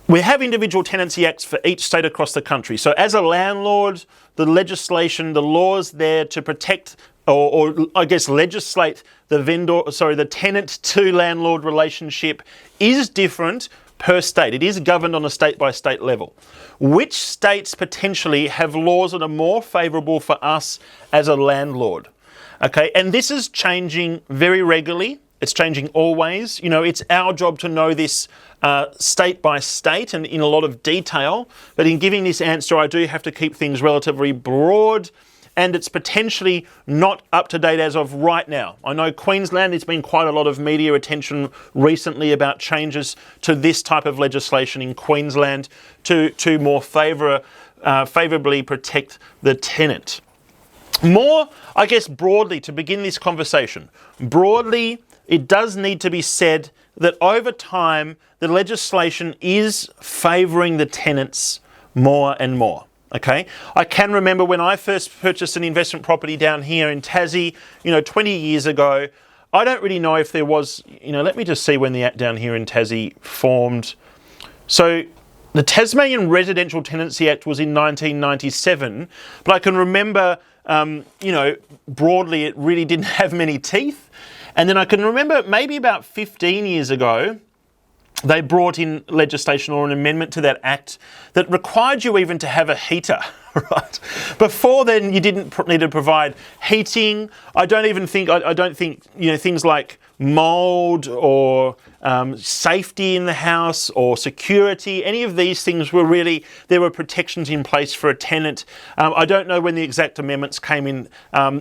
we have individual tenancy acts for each state across the country. So as a landlord, the legislation, the laws there to protect or I guess legislate the tenant to landlord relationship is different per state. It is governed on a state by state level. Which states potentially have laws that are more favourable for us as a landlord? Okay, and this is changing very regularly. It's changing always. You know, it's our job to know this state by state and in a lot of detail. But in giving this answer, I do have to keep things relatively broad, and it's potentially not up to date as of right now. I know Queensland, there's been quite a lot of media attention recently about changes to this type of legislation in Queensland to more favourably protect the tenant. More, I guess, broadly, to begin this conversation, broadly, it does need to be said that over time, the legislation is favouring the tenants more and more. Okay, I can remember when I first purchased an investment property down here in Tassie, 20 years ago. I don't really know if there was, let me just see when the Act down here in Tassie formed. So the Tasmanian Residential Tenancy Act was in 1997, but I can remember, broadly, it really didn't have many teeth. And then I can remember maybe about 15 years ago, they brought in legislation or an amendment to that act that required you even to have a heater, right? Before then, you didn't need to provide heating. I don't think things like mold or safety in the house or security, any of these things there were protections in place for a tenant. I don't know when the exact amendments came in.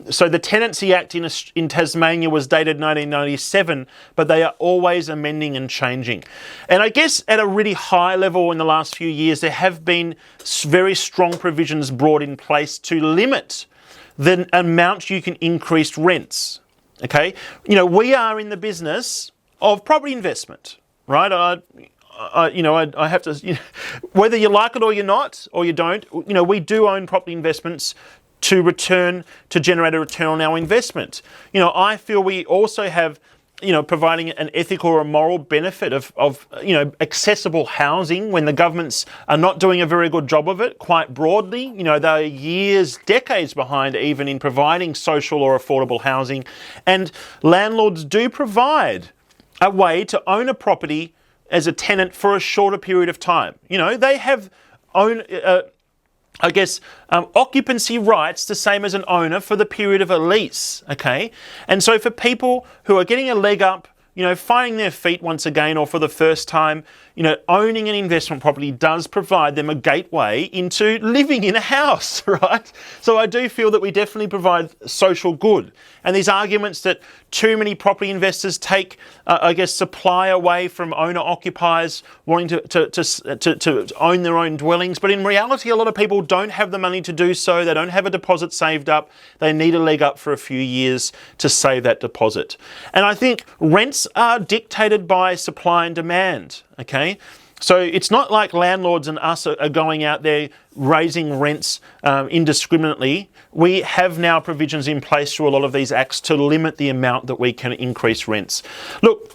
So the Tenancy Act in Tasmania was dated 1997, but they are always amending and changing. And I guess at a really high level in the last few years, there have been very strong provisions brought in place to limit the amount you can increase rents. Okay, we are in the business of property investment, right? I have to, whether you like it or you're not, or you don't, we do own property investments to generate a return on our investment. I feel we also have, providing an ethical or a moral benefit of accessible housing when the governments are not doing a very good job of it, quite broadly. They're decades behind even in providing social or affordable housing. And landlords do provide a way to own a property as a tenant for a shorter period of time. They have occupancy rights the same as an owner for the period of a lease, okay? And so for people who are getting a leg up, finding their feet once again or for the first time, owning an investment property does provide them a gateway into living in a house, right? So I do feel that we definitely provide social good. And these arguments that too many property investors take, supply away from owner-occupiers wanting to own their own dwellings. But in reality, a lot of people don't have the money to do so. They don't have a deposit saved up. They need a leg up for a few years to save that deposit. And I think rents are dictated by supply and demand, okay? So it's not like landlords and us are going out there raising rents indiscriminately. We have now provisions in place through a lot of these acts to limit the amount that we can increase rents. Look,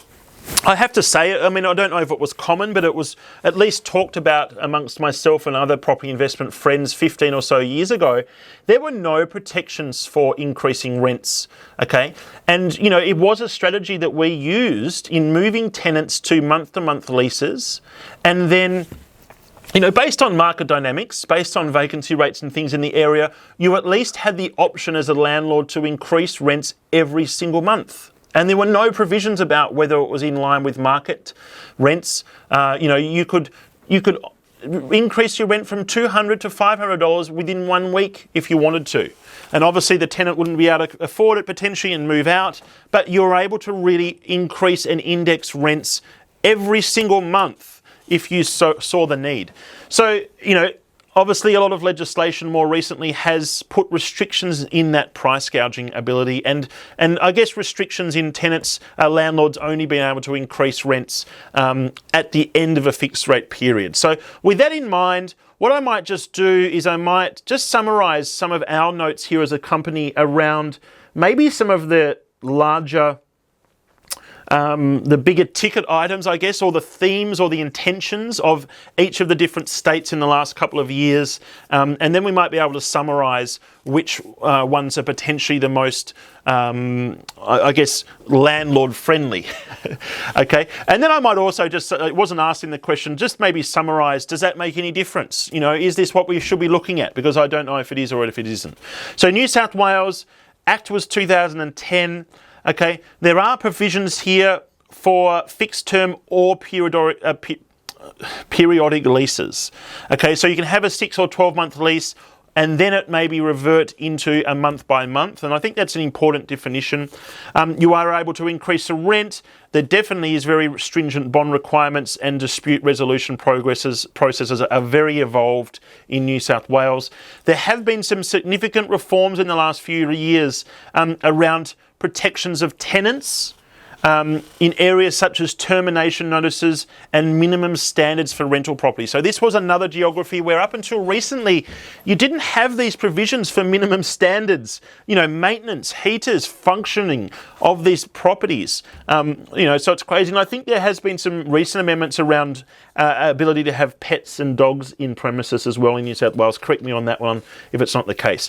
I have to say, I don't know if it was common, but it was at least talked about amongst myself and other property investment friends 15 or so years ago. There were no protections for increasing rents, okay? And, it was a strategy that we used in moving tenants to month-to-month leases. And then, based on market dynamics, based on vacancy rates and things in the area, you at least had the option as a landlord to increase rents every single month. And there were no provisions about whether it was in line with market rents. You could increase your rent from $200 to $500 within 1 week if you wanted to. And obviously the tenant wouldn't be able to afford it potentially and move out, but you're able to really increase and index rents every single month if you saw the need. So, obviously, a lot of legislation more recently has put restrictions in that price gouging ability, and I guess restrictions in tenants, landlords only being able to increase rents at the end of a fixed rate period. So with that in mind, what I might just do is I might just summarise some of our notes here as a company around maybe some of the larger the bigger ticket items, I guess, or the themes or the intentions of each of the different states in the last couple of years. And then we might be able to summarise which ones are potentially the most, I guess, landlord friendly. Okay. And then I might also just, it wasn't asked in the question, just maybe summarise, does that make any difference? Is this what we should be looking at? Because I don't know if it is or if it isn't. So New South Wales, Act was 2010. Okay, there are provisions here for fixed term or periodic leases. Okay, so you can have a 6 or 12-month lease and then it maybe revert into a month by month. And I think that's an important definition. You are able to increase the rent. There definitely is very stringent bond requirements, and dispute resolution processes are very evolved in New South Wales. There have been some significant reforms in the last few years around protections of tenants in areas such as termination notices and minimum standards for rental property. So this was another geography where up until recently you didn't have these provisions for minimum standards, maintenance, heaters, functioning of these properties. So it's crazy. And I think there has been some recent amendments around ability to have pets and dogs in premises as well in New South Wales. Correct me on that one if it's not the case.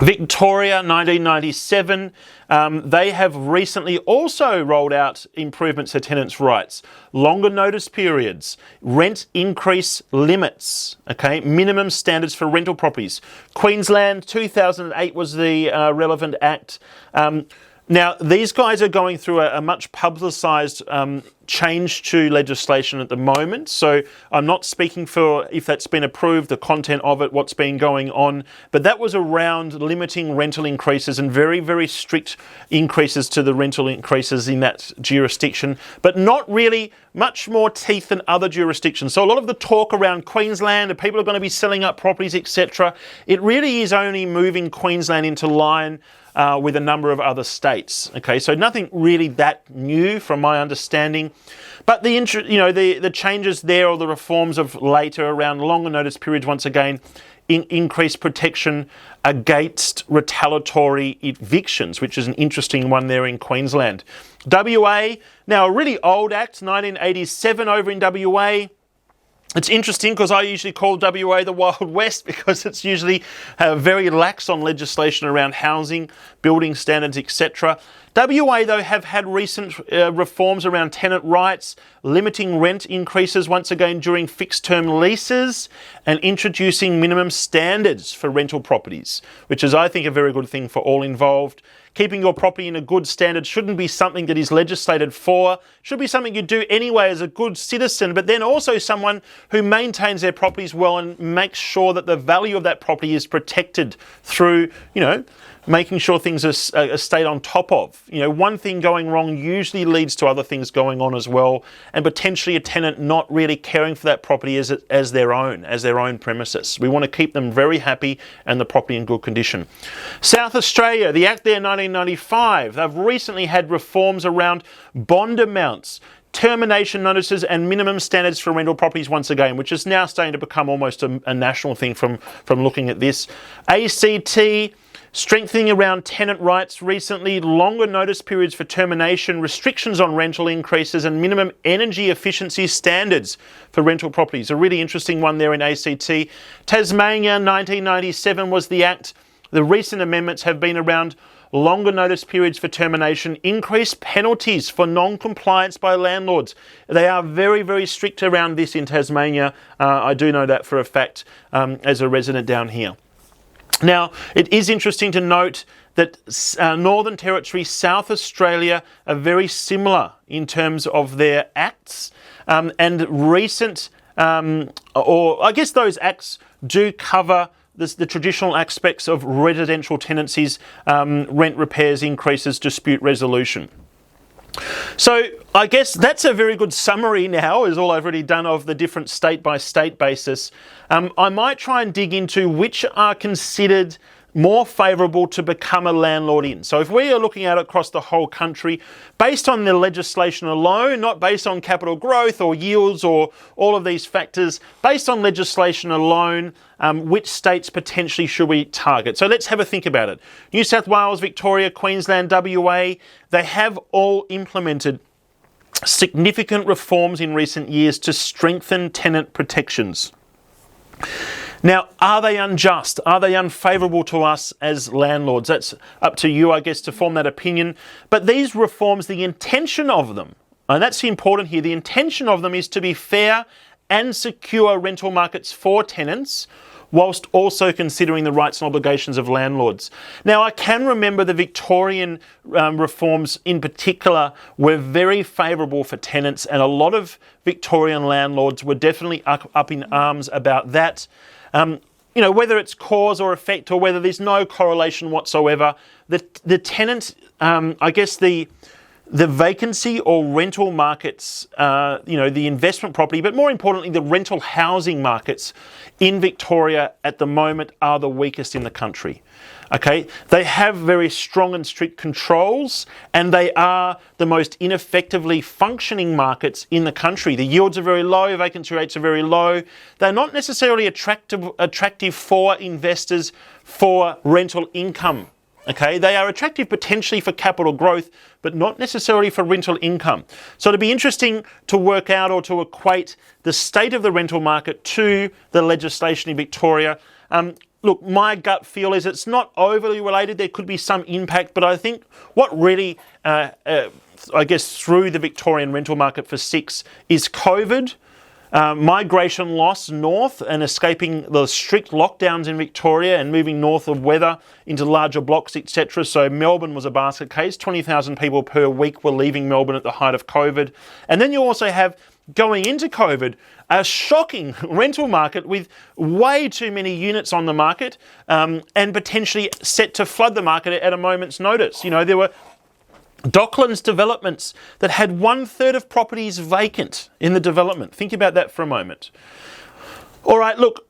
Victoria, 1997, they have recently also rolled out improvements to tenants' rights, longer notice periods, rent increase limits, okay, minimum standards for rental properties. Queensland, 2008 was the relevant act. Now, these guys are going through a much publicised change to legislation at the moment. So I'm not speaking for if that's been approved, the content of it, what's been going on. But that was around limiting rental increases and very, very strict increases to the rental increases in that jurisdiction, but not really much more teeth than other jurisdictions. So a lot of the talk around Queensland and people are going to be selling up properties, etc., it really is only moving Queensland into line with a number of other states. Okay, so nothing really that new from my understanding. But the changes there, or the reforms of later around longer notice periods, once again, increased protection against retaliatory evictions, which is an interesting one there in Queensland. WA, now a really old act, 1987 over in WA. It's interesting because I usually call WA the Wild West because it's usually very lax on legislation around housing, building standards, etc. WA, though, have had recent reforms around tenant rights, limiting rent increases once again during fixed-term leases, and introducing minimum standards for rental properties, which is, I think, a very good thing for all involved. Keeping your property in a good standard shouldn't be something that is legislated for, should be something you do anyway as a good citizen, but then also someone who maintains their properties well and makes sure that the value of that property is protected through, making sure things are stayed on top of. One thing going wrong usually leads to other things going on as well, and potentially a tenant not really caring for that property as their own premises. We want to keep them very happy and the property in good condition. South Australia, the Act there 1995, they've recently had reforms around bond amounts, termination notices and minimum standards for rental properties once again, which is now starting to become almost a national thing from looking at this. ACT, strengthening around tenant rights recently, longer notice periods for termination, restrictions on rental increases and minimum energy efficiency standards for rental properties. A really interesting one there in ACT. Tasmania, 1997 was the Act. The recent amendments have been around longer notice periods for termination, increased penalties for non-compliance by landlords. They are very, very strict around this in Tasmania. I do know that for a fact as a resident down here. Now, it is interesting to note that Northern Territory, South Australia are very similar in terms of their acts, and recent, or I guess those acts do cover the traditional aspects of residential tenancies, rent repairs, increases, dispute resolution. So I guess that's a very good summary now, is all I've already done of the different state by state basis. I might try and dig into which are considered more favourable to become a landlord in. So if we are looking at it across the whole country, based on the legislation alone, not based on capital growth or yields or all of these factors, based on legislation alone, which states potentially should we target? So let's have a think about it. New South Wales, Victoria, Queensland, WA, they have all implemented significant reforms in recent years to strengthen tenant protections. Now, are they unjust? Are they unfavourable to us as landlords? That's up to you, I guess, to form that opinion. But these reforms, the intention of them, and that's important here, the intention of them is to be fair and secure rental markets for tenants, whilst also considering the rights and obligations of landlords. Now, I can remember the Victorian reforms in particular were very favourable for tenants, and a lot of Victorian landlords were definitely up in arms about that. Whether it's cause or effect or whether there's no correlation whatsoever, the tenant, the vacancy or rental markets, the investment property, but more importantly, the rental housing markets in Victoria at the moment are the weakest in the country. Okay, they have very strong and strict controls, and they are the most ineffectively functioning markets in the country. The yields are very low, vacancy rates are very low. They're not necessarily attractive for investors for rental income. Okay, they are attractive potentially for capital growth, but not necessarily for rental income. So it'd be interesting to work out or to equate the state of the rental market to the legislation in Victoria. Look, my gut feel is it's not overly related. There could be some impact, but I think what really, threw the Victorian rental market for six is COVID, migration loss north and escaping the strict lockdowns in Victoria and moving north of weather into larger blocks, etc. So Melbourne was a basket case. 20,000 people per week were leaving Melbourne at the height of COVID. And then you also have, going into COVID, a shocking rental market with way too many units on the market and potentially set to flood the market at a moment's notice. There were Docklands developments that had 1/3 of properties vacant in the development. Think about that for a moment. All right, look,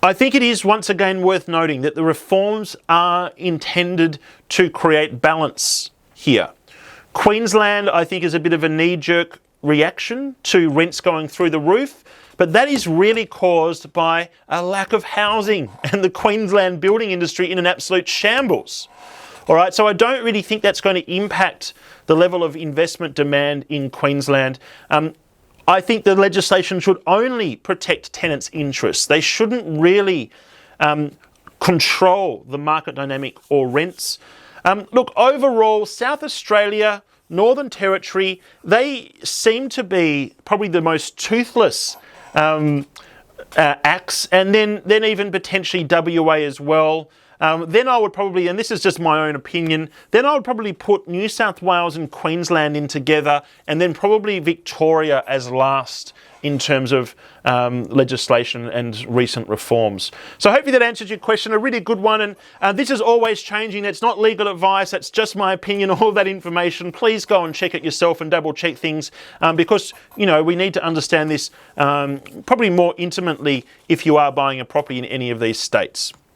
I think it is once again worth noting that the reforms are intended to create balance here. Queensland, I think, is a bit of a knee-jerk reaction to rents going through the roof, but that is really caused by a lack of housing and the Queensland building industry in an absolute shambles. All right, so I don't really think that's going to impact the level of investment demand in Queensland. I think the legislation should only protect tenants' interests. They shouldn't really control the market dynamic or rents. Look, overall, South Australia, Northern Territory, they seem to be probably the most toothless acts, and then even potentially WA as well. Then I would probably, and this is just my own opinion, then I would probably put New South Wales and Queensland in together, and then probably Victoria as last in terms of legislation and recent reforms. So hopefully that answers your question, a really good one. And this is always changing. It's not legal advice. That's just my opinion. All that information, please go and check it yourself and double check things because, we need to understand this probably more intimately if you are buying a property in any of these states.